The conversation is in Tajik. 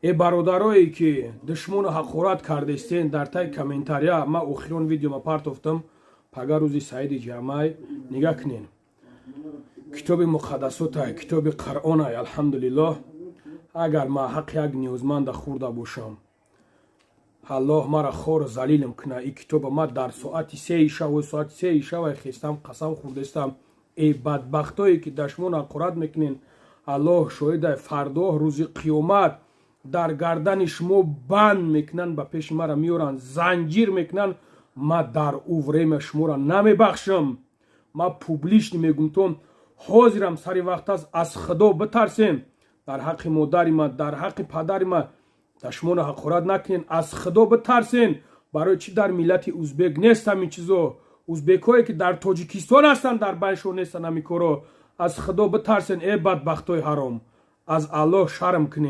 е бародарое ки душмон ҳақорат кардестен дар таи комментария ма охирон видео ма партофтам пага рӯзи саиди ҷамъай нигаҳ кунен китоби муқаддасотай китоби қаръонай алҳамдулиллоҳ агар ма ҳаққи як ниёзманда хӯрда бошам аллоҳ мара хор залилам куна и китоба ма дар соати 3 шаву соати 3 шавай хестам қасам хӯрдестам е бадбахтое ки душмон ҳақорат мекунен аллоҳ шоҳидай фардоҳ рӯзи қиёмат дар гардани шумо банд мекунанд ба пеши мара меоранд занҷир мекунанд ма дар ӯ время шуморо намебахшам ма публично мегӯмтон ҳозирам сари вақт аст аз худо битарсем дар ҳаққи модари ма дар ҳаққи падари ма душмоно ҳақорат накунен аз худо битарсен барои чӣ дар миллати узбек нест ҳамин чизо узбекҳое ки дар тоҷикистон ҳастанд дар байншон нестанд ҳамин коро аз худо битарсен е бадбахтои ҳаром аз аллоҳ шарм кунен